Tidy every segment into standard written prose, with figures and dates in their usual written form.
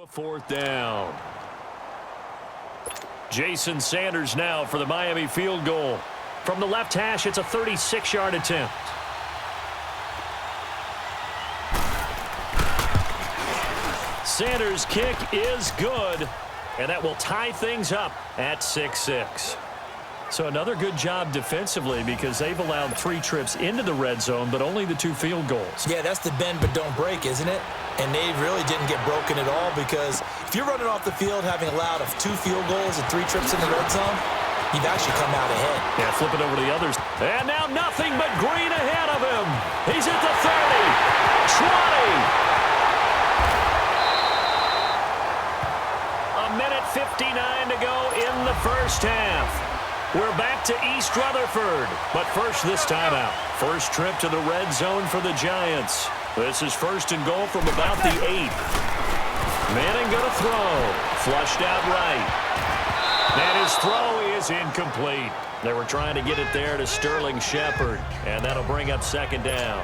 Fourth down. Jason Sanders now for the Miami field goal. From the left hash, it's a 36-yard attempt. Sanders' kick is good, and that will tie things up at 6-6. So another good job defensively because they've allowed 3 trips into the red zone, but only the 2 field goals. Yeah, that's the bend but don't break, isn't it? And they really didn't get broken at all because if you're running off the field having allowed 2 field goals and 3 trips in the red zone, you've actually come out ahead. Yeah, flip it over to the others. And now nothing but green ahead of him. He's at the 30, 20. A minute 59 to go in the first half. We're back to East Rutherford, but first this time out. First trip to the red zone for the Giants. This is first and goal from about the 8. Manning going to throw. Flushed out right. And his throw is incomplete. They were trying to get it there to Sterling Shepard, and that'll bring up second down.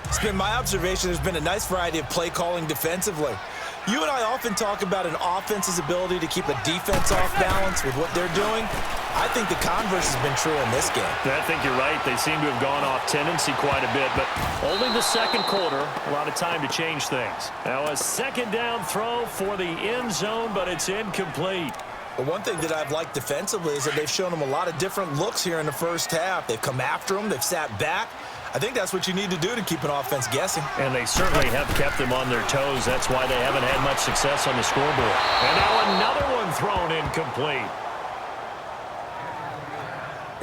It's been my observation there's been a nice variety of play calling defensively. You and I often talk about an offense's ability to keep a defense off balance with what they're doing. I think the converse has been true in this game. I think you're right. They seem to have gone off tendency quite a bit, but only the second quarter. A lot of time to change things. Now a second down throw for the end zone, but it's incomplete. But one thing that I've liked defensively is that they've shown them a lot of different looks here in the first half. They've come after them. They've sat back. I think that's what you need to do to keep an offense guessing. And they certainly have kept them on their toes. That's why they haven't had much success on the scoreboard. And now another one thrown incomplete.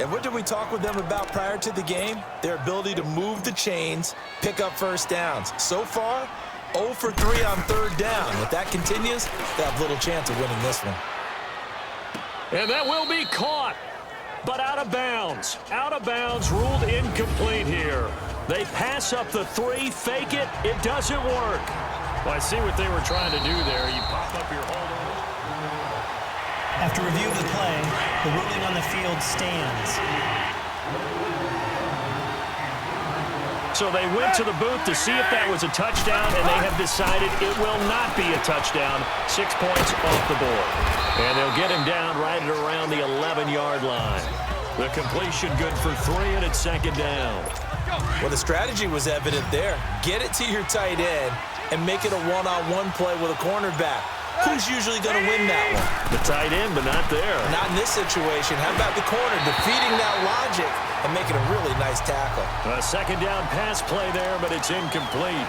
And what did we talk with them about prior to the game? Their ability to move the chains, pick up first downs. So far, 0 for 3 on third down. If that continues, they have little chance of winning this one. And that will be caught. But out of bounds. Out of bounds, ruled incomplete here. They pass up the 3, fake it. It doesn't work. Well, I see what they were trying to do there. You pop up your holder. After review of the play, the ruling on the field stands. So they went to the booth to see if that was a touchdown, and they have decided it will not be a touchdown. 6 points off the board. And they'll get him down right at around the 11-yard line. The completion good for 3, and it's second down. Well, the strategy was evident there. Get it to your tight end and make it a one-on-one play with a cornerback. Who's usually going to win that one? The tight end, but not there. Not in this situation. How about the corner defeating that logic and making a really nice tackle? A second down pass play there, but it's incomplete.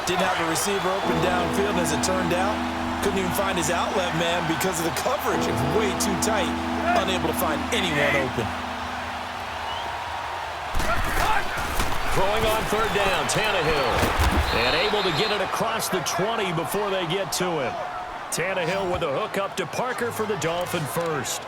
Didn't have a receiver open downfield, as it turned out. Couldn't even find his outlet man because of the coverage. It was way too tight. Unable to find anyone open. Throwing on third down, Tannehill. And able to get it across the 20 before they get to him. Tannehill with a hook up to Parker for the Dolphin first.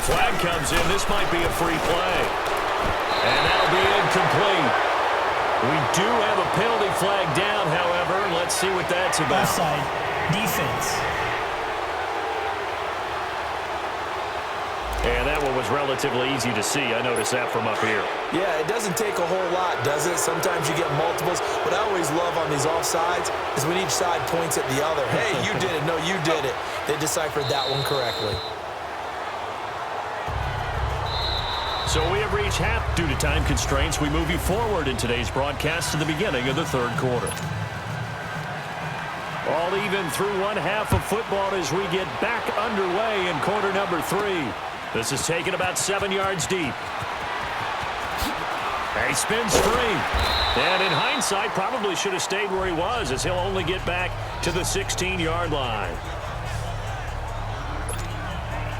Flag comes in. This might be a free play. And that'll be incomplete. We do have a penalty flag down, however. Let's see what that's about. Offside, defense. And that one was relatively easy to see. I noticed that from up here. Yeah, it doesn't take a whole lot, does it? Sometimes you get multiples. What I always love on these offsides is when each side points at the other. Hey, you did it. No, you did it. They deciphered that one correctly. So we have reached half. Due to time constraints, we move you forward in today's broadcast to the beginning of the third quarter. All even through one half of football as we get back underway in quarter number 3. This is taken about 7 yards deep. He spins free. And in hindsight, probably should have stayed where he was, as he'll only get back to the 16-yard line.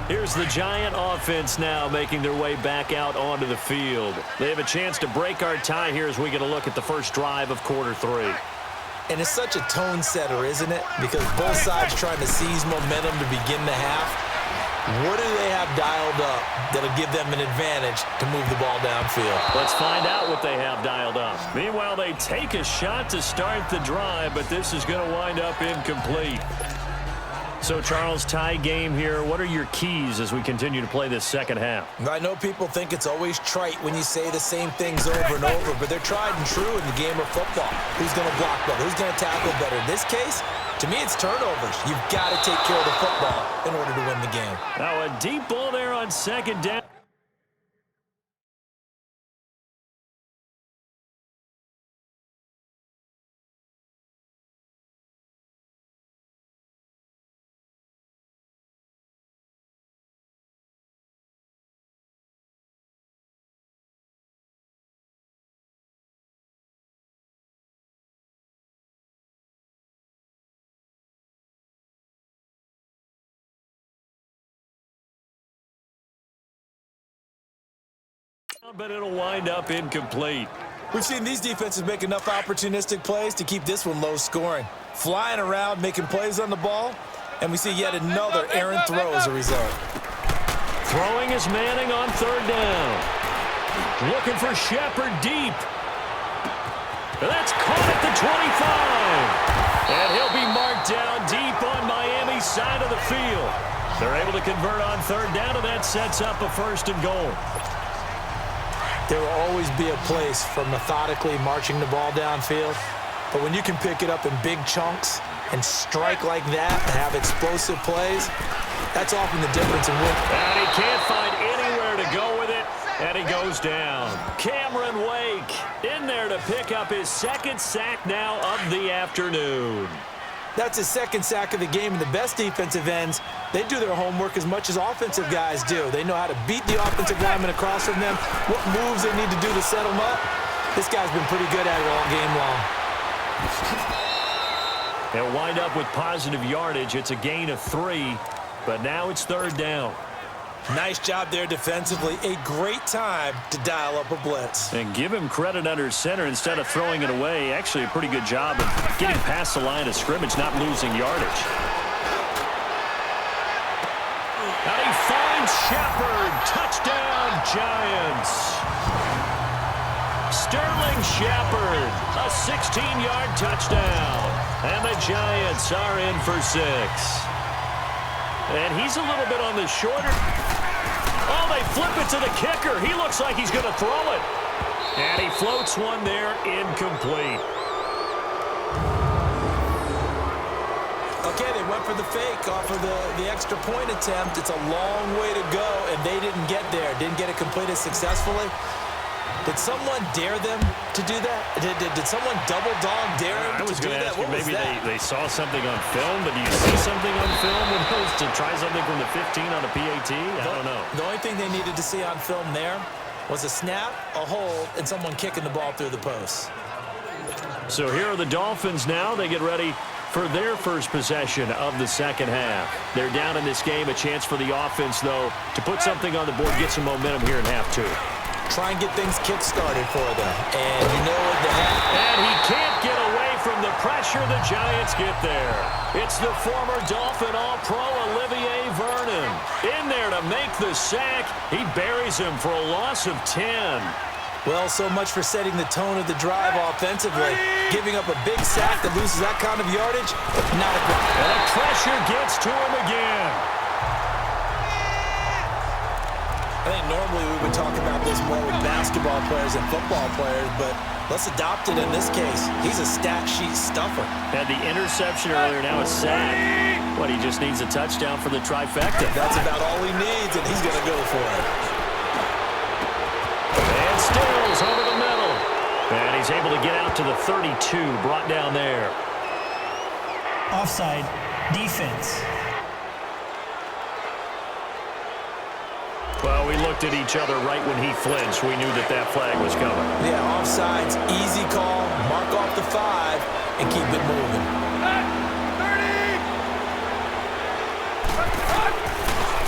Here's the Giant offense now making their way back out onto the field. They have a chance to break our tie here as we get a look at the first drive of quarter 3. And it's such a tone setter, isn't it? Because both sides trying to seize momentum to begin the half. What do they have dialed up that'll give them an advantage to move the ball downfield? Let's find out what they have dialed up. Meanwhile, they take a shot to start the drive, but this is going to wind up incomplete. So, Charles, tie game here. What are your keys as we continue to play this second half? I know people think it's always trite when you say the same things over and over, but they're tried and true in the game of football. Who's going to block better? Who's going to tackle better? In this case, to me, it's turnovers. You've got to take care of the football in order to win the game. Now, a deep ball there on second down. But it'll wind up incomplete. We've seen these defenses make enough opportunistic plays to keep this one low scoring. Flying around, making plays on the ball, and we see yet another errant throw as a result. Throwing is Manning on third down. Looking for Shepard deep. That's caught at the 25. And he'll be marked down deep on Miami's side of the field. They're able to convert on third down, and that sets up a 1st and goal. There will always be a place for methodically marching the ball downfield. But when you can pick it up in big chunks and strike like that and have explosive plays, that's often the difference in winning. And he can't find anywhere to go with it, and he goes down. Cameron Wake in there to pick up his 2nd sack now of the afternoon. That's his 2nd sack of the game, and the best defensive ends, they do their homework as much as offensive guys do. They know how to beat the offensive lineman across from them, what moves they need to do to set them up. This guy's been pretty good at it all game long. They'll wind up with positive yardage. It's a gain of 3, but now it's 3rd down. Nice job there defensively. A great time to dial up a blitz. And give him credit under center instead of throwing it away. Actually a pretty good job of getting past the line of scrimmage, not losing yardage. And he finds Shepard. Touchdown, Giants. Sterling Shepard, a 16-yard touchdown. And the Giants are in for 6. And he's a little bit on the shorter. Oh, they flip it to the kicker. He looks like he's going to throw it. And he floats one there, incomplete. Okay, they went for the fake off of the extra point attempt. It's a long way to go, and they didn't get there. Didn't get it completed successfully. Did someone dare them to do that? Did someone double dog dare them to do that? I was going to ask you, maybe they saw something on film, but do you see something on film when it was to try something from the 15 on a PAT? I don't know. The only thing they needed to see on film there was a snap, a hold, and someone kicking the ball through the post. So here are the Dolphins now. They get ready for their first possession of the second half. They're down in this game. A chance for the offense, though, to put something on the board, get some momentum here in half 2. Try and get things kick-started for them. And you know what they have. And he can't get away from the pressure. The Giants get there. It's the former Dolphin All-Pro Olivier Vernon. In there to make the sack. He buries him for a loss of 10. Well, so much for setting the tone of the drive offensively. Giving up a big sack that loses that kind of yardage, not a good. And the pressure gets to him again. I think normally we would talk about this more with basketball players and football players, but let's adopt it in this case. He's a stat sheet stuffer. Had the interception earlier, now a sack. What, he just needs a touchdown for the trifecta. That's about all he needs, and he's going to go for it. And Stills over the middle. And he's able to get out to the 32, brought down there. Offside, defense. Well, we looked at each other right when he flinched. We knew that that flag was coming. Yeah, offsides, easy call, mark off the 5, and keep it moving.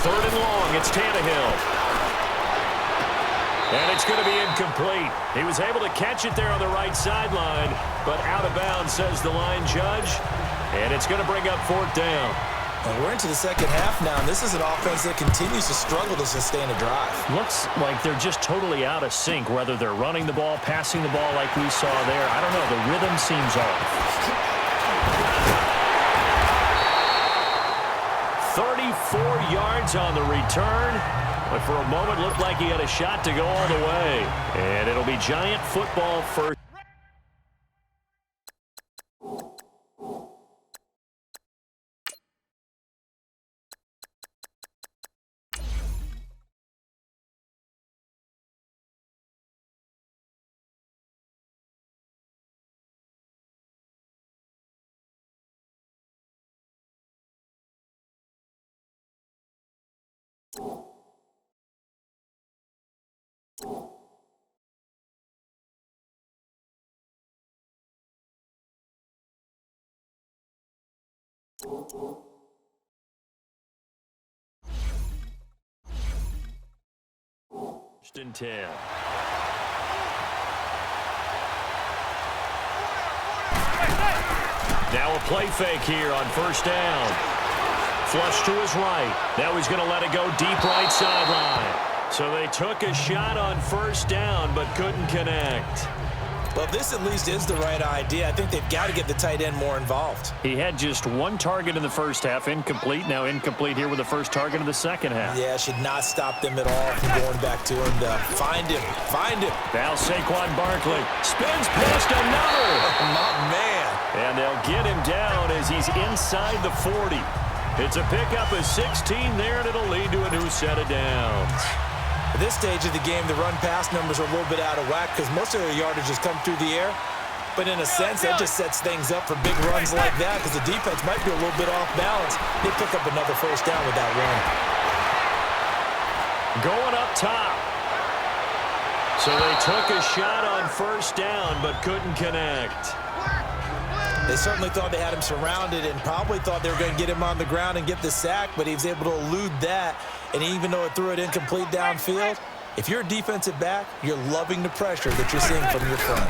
3rd and long, it's Tannehill. And it's going to be incomplete. He was able to catch it there on the right sideline, but out of bounds, says the line judge. And it's going to bring up 4th down. And we're into the second half now, and this is an offense that continues to struggle to sustain a drive. Looks like they're just totally out of sync, whether they're running the ball, passing the ball like we saw there. I don't know. The rhythm seems off. 34 yards on the return. But for a moment, looked like he had a shot to go all the way. And it'll be Giant football first. First and 10. Now a play fake here on first down. Flush to his right. Now he's going to let it go deep right sideline. So they took a shot on first down but couldn't connect. Well, this at least is the right idea. I think they've got to get the tight end more involved. He had just one target in the first half, incomplete. Now incomplete here with the first target of the second half. Yeah, should not stop them at all from going back to him to find him. Now Saquon Barkley spins past another. Oh, my man. And they'll get him down as he's inside the 40. It's a pickup of 16 there, and it'll lead to a new set of downs. At this stage of the game, the run-pass numbers are a little bit out of whack because most of their yardage has come through the air. But in a sense, that just sets things up for big runs like that because the defense might be a little bit off balance. They pick up another first down with that run. Going up top. So they took a shot on first down but couldn't connect. They certainly thought they had him surrounded and probably thought they were going to get him on the ground and get the sack, but he was able to elude that. And even though it threw it incomplete downfield, if you're a defensive back, you're loving the pressure that you're seeing from your front.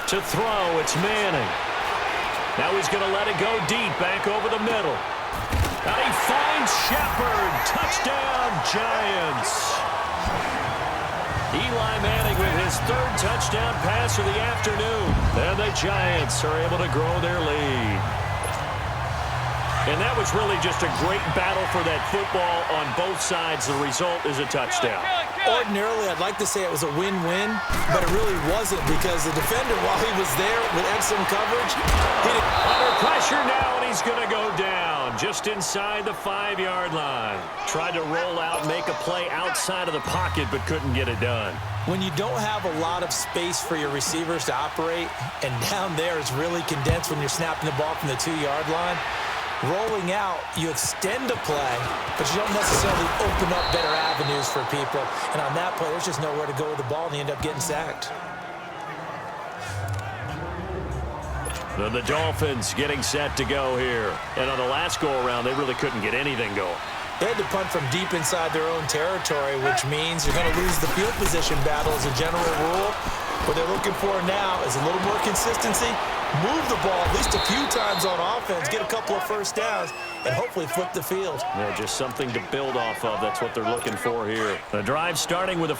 To throw, it's Manning. Now he's going to let it go deep, back over the middle. And he finds Shepard. Touchdown, Giants. Eli Manning with his third touchdown pass of the afternoon. And the Giants are able to grow their lead. And that was really just a great battle for that football on both sides. The result is a touchdown. Ordinarily, I'd like to say it was a win-win, but it really wasn't because the defender, while he was there with excellent coverage, he didn't... Under pressure now, and he's going to go down just inside the 5-yard line. Tried to roll out, make a play outside of the pocket, but couldn't get it done. When you don't have a lot of space for your receivers to operate, and down there is really condensed when you're snapping the ball from the 2-yard line, rolling out, you extend a play, but you don't necessarily open up better avenues for people. And on that play, there's just nowhere to go with the ball, and you end up getting sacked. Then the Dolphins getting set to go here. And on the last go-around, they really couldn't get anything going. They had to punt from deep inside their own territory, which means you're going to lose the field position battle as a general rule. What they're looking for now is a little more consistency, move the ball at least a few times on offense, get a couple of first downs, and hopefully flip the field. Yeah, just something to build off of. That's what they're looking for here. The drive starting with a...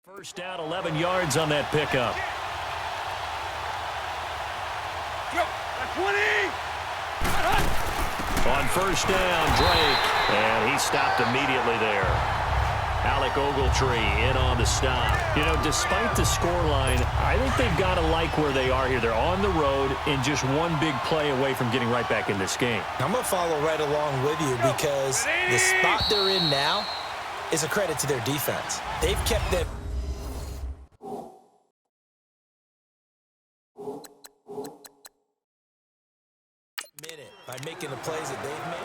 First down, 11 yards on that pickup. On first down, Drake. And he stopped immediately there. Alec Ogletree in on the stop. You know, despite the scoreline, I think they've got to like where they are here. They're on the road and just one big play away from getting right back in this game. I'm going to follow right along with you because the spot they're in now is a credit to their defense. They've kept them. Minute by making the plays that they've made.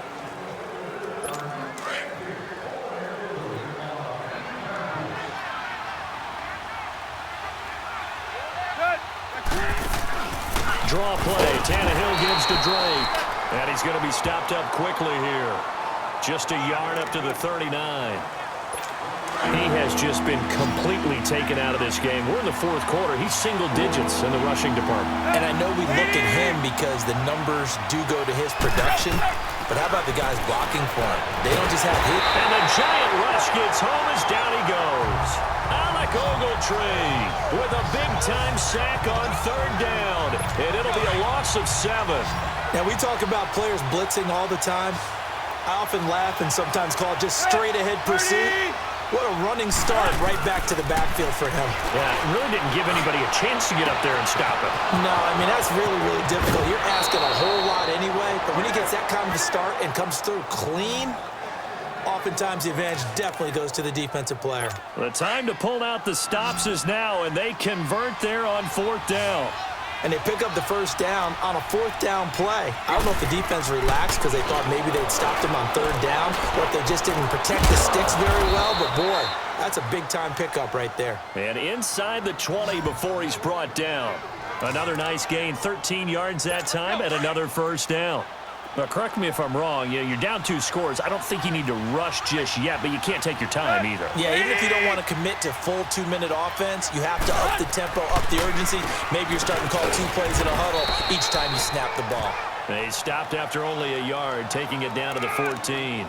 Draw play. Tannehill gives to Drake. And he's going to be stopped up quickly here. Just a yard up to the 39. He has just been completely taken out of this game. We're in the fourth quarter. He's single digits in the rushing department. And I know we look at him because the numbers do go to his production. But how about the guys blocking for him? They don't just have hit. And the giant rush gets home as down he goes. Alec Ogletree with a big-time sack on third down. And it'll be a loss of 7. Now, we talk about players blitzing all the time. I often laugh and sometimes call it just straight-ahead pursuit. What a running start right back to the backfield for him. Yeah, it really didn't give anybody a chance to get up there and stop him. No, I mean, that's really, really difficult. You're asking a whole lot anyway, but when he gets that kind of a start and comes through clean, oftentimes the advantage definitely goes to the defensive player. The time to pull out the stops is now, and they convert there on fourth down. And they pick up the first down on a fourth down play. I don't know if the defense relaxed because they thought maybe they'd stopped him on third down or if they just didn't protect the sticks very well. But, boy, that's a big-time pickup right there. And inside the 20 before he's brought down. Another nice gain, 13 yards that time, and another first down. Now, correct me if I'm wrong. You're down 2 scores. I don't think you need to rush just yet, but you can't take your time either. Yeah, even if you don't want to commit to full 2-minute offense, you have to up the tempo, up the urgency. Maybe you're starting to call 2 plays in a huddle each time you snap the ball. They stopped after only a yard, taking it down to the 14.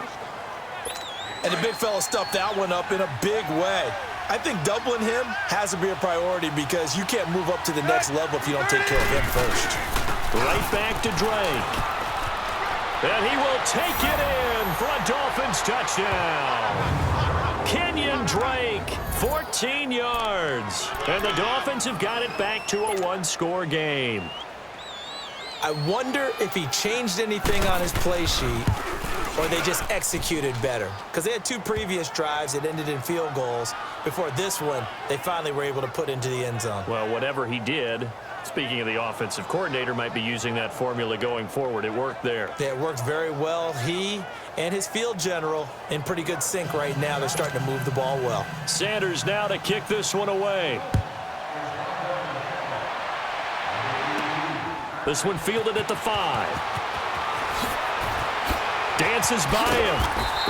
And the big fella stuffed that one up in a big way. I think doubling him has to be a priority because you can't move up to the next level if you don't take care of him first. Right back to Drake. And he will take it in for a Dolphins touchdown. Kenyon Drake, 14 yards. And the Dolphins have got it back to a 1-score game. I wonder if he changed anything on his play sheet or they just executed better. Because they had 2 previous drives that ended in field goals. Before this one, they finally were able to put into the end zone. Well, whatever he did, speaking of the offensive coordinator, might be using that formula going forward. It worked there. Yeah, it worked very well. He and his field general in pretty good sync right now. They're starting to move the ball well. Sanders now to kick this one away. This one fielded at the 5. Dances by him.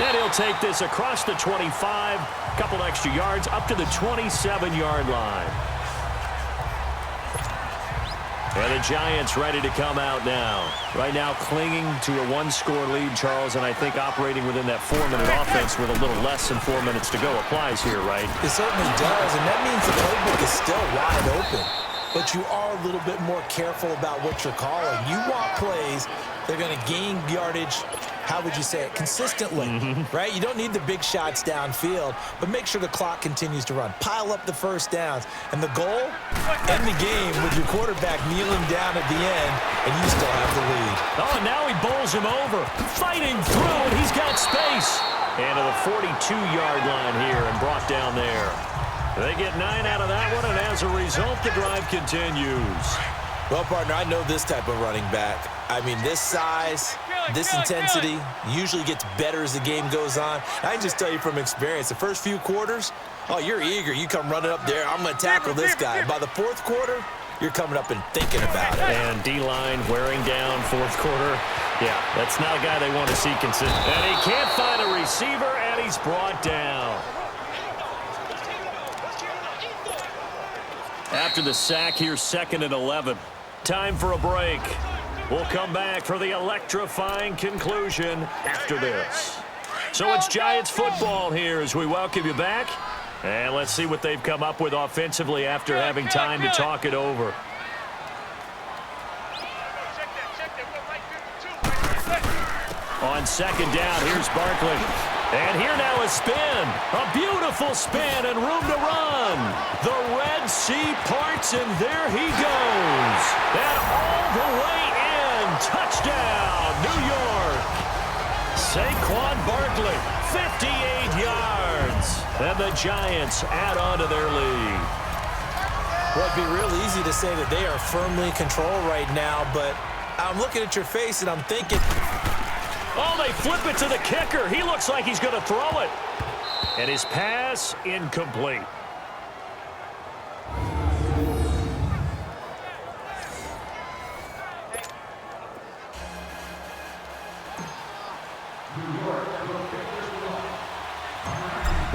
And he'll take this across the 25. Couple extra yards up to the 27-yard line. And the Giants ready to come out now. Right now clinging to a 1-score lead, Charles, and I think operating within that 4-minute offense with a little less than 4 minutes to go applies here, right? It certainly does, and that means the playbook is still wide open. But you are a little bit more careful about what you're calling. You want plays that are going to gain yardage, how would you say it, consistently, right? You don't need the big shots downfield, but make sure the clock continues to run. Pile up the first downs. And the goal, end the game with your quarterback kneeling down at the end, and you still have the lead. Oh, and now he bowls him over. Fighting through, and he's got space. And to the 42-yard line here and brought down there. They get 9 out of that one, and as a result, the drive continues. Well, partner, I know this type of running back. I mean, this size, this intensity usually gets better as the game goes on. I can just tell you from experience, the first few quarters, oh, you're eager. You come running up there, I'm going to tackle this guy. By the fourth quarter, you're coming up and thinking about it. And D-line wearing down fourth quarter. Yeah, that's not a guy they want to see consistent. And he can't find a receiver, and he's brought down. After the sack here, 2nd and 11. Time for a break. We'll come back for the electrifying conclusion after this. So it's Giants football here as we welcome you back. And let's see what they've come up with offensively after having time to talk it over. On 2nd down, here's Barkley. And here now a spin. A beautiful spin and room to run. The Red Sea parts, and there he goes. And all the way in. Touchdown, New York. Saquon Barkley, 58 yards. And the Giants add on to their lead. Well, it'd be real easy to say that they are firmly in control right now, but I'm looking at your face and I'm thinking... Oh, they flip it to the kicker. He looks like he's going to throw it. And his pass incomplete.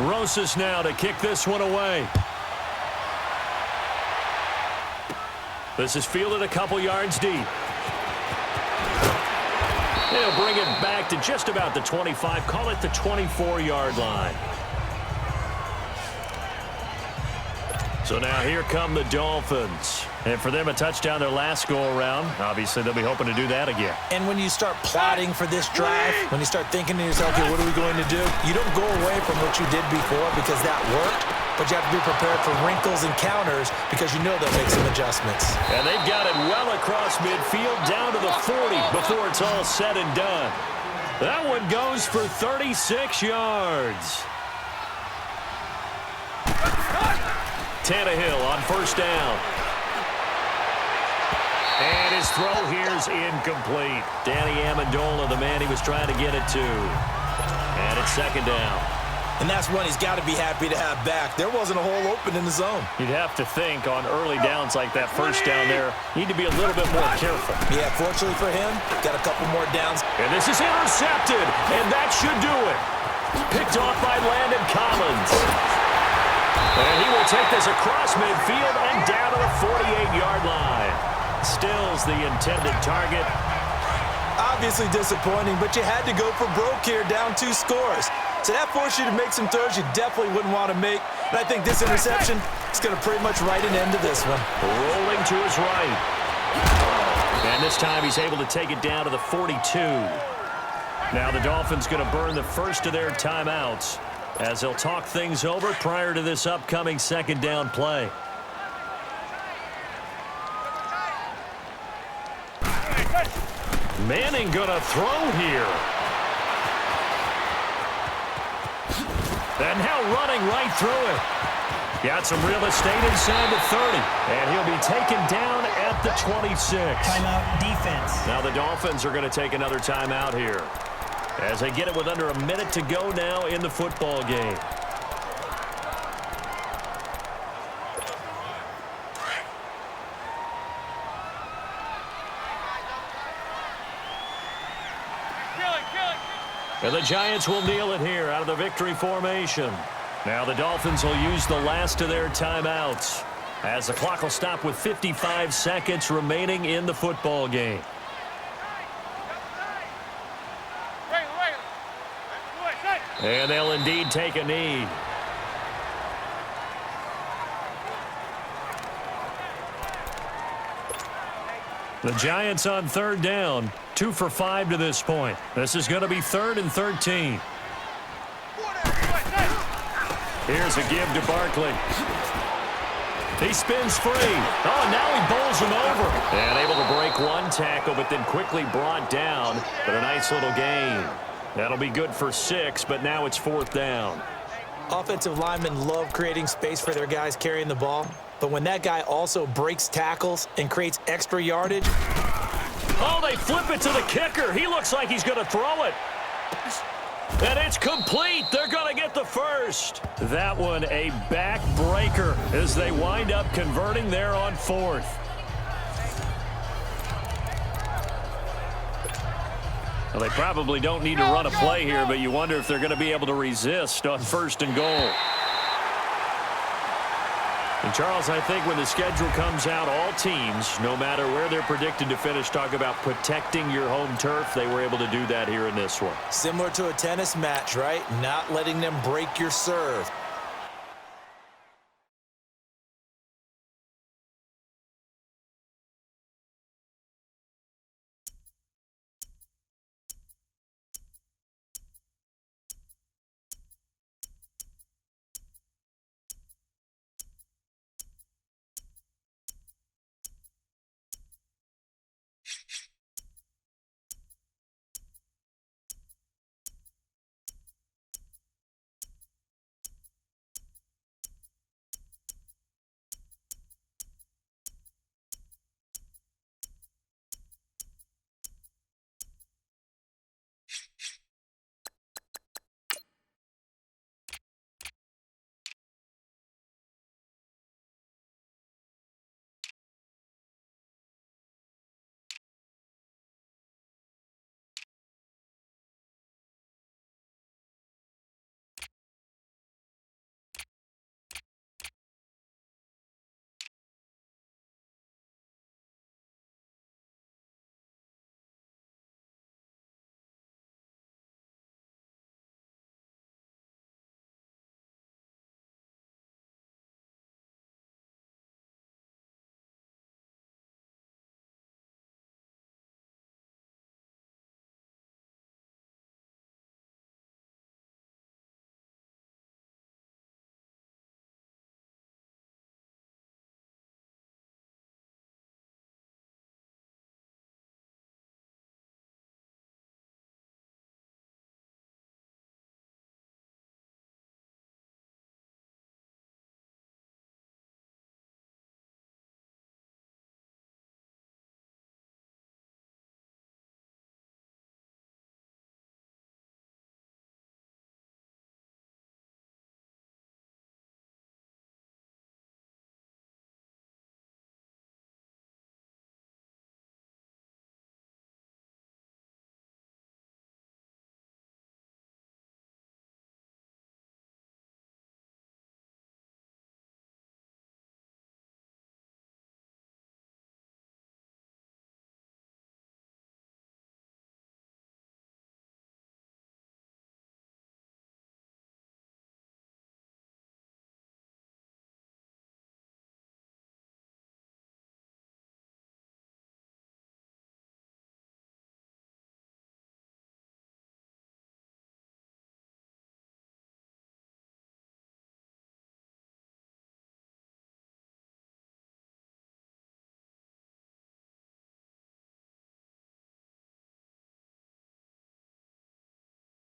Rosas now to kick this one away. This is fielded a couple yards deep. They'll bring it back to just about the 25, call it the 24-yard line. So now here come the Dolphins. And for them, a touchdown their last go-around. Obviously, they'll be hoping to do that again. And when you start plotting for this drive, when you start thinking to yourself, okay, what are we going to do? You don't go away from what you did before because that worked, but you have to be prepared for wrinkles and counters because you know they'll make some adjustments. And they've got it well across midfield down to the 40 before it's all said and done. That one goes for 36 yards. Tannehill on first down. And his throw here's incomplete. Danny Amendola, the man he was trying to get it to. And it's second down. And that's one he's got to be happy to have back. There wasn't a hole open in the zone. You'd have to think on early downs like that first down there, you need to be a little bit more careful. Yeah, fortunately for him, got a couple more downs. And this is intercepted, and that should do it. Picked off by Landon Collins. And he will take this across midfield and down to the 48-yard line. Stills the intended target. Obviously disappointing, but you had to go for broke here, down 2 scores. So that forced you to make some throws you definitely wouldn't want to make. And I think this interception is going to pretty much write an end to this one. Rolling to his right. And this time he's able to take it down to the 42. Now the Dolphins going to burn the first of their timeouts as they'll talk things over prior to this upcoming second down play. Manning going to throw here. And now running right through it. Got some real estate inside the 30. And he'll be taken down at the 26. Timeout defense. Now the Dolphins are going to take another timeout here as they get it with under a minute to go now in the football game. And the Giants will kneel it here out of the victory formation. Now the Dolphins will use the last of their timeouts as the clock will stop with 55 seconds remaining in the football game. And they'll indeed take a knee. The Giants on third down, 2 for 5 to this point. This is going to be 3rd and 13. Here's a give to Barkley. He spins free. Oh, and now he bowls him over. And able to break one tackle, but then quickly brought down. But a nice little gain. That'll be good for 6, but now it's 4th down. Offensive linemen love creating space for their guys carrying the ball. But when that guy also breaks tackles and creates extra yardage. Oh, they flip it to the kicker. He looks like he's going to throw it. And it's complete. They're going to get the first. That one a backbreaker as they wind up converting there on 4th. Well, they probably don't need to run a play here, but you wonder if they're going to be able to resist on 1st and goal. And Charles, I think when the schedule comes out, all teams, no matter where they're predicted to finish, talk about protecting your home turf. They were able to do that here in this one. Similar to a tennis match, right? Not letting them break your serve.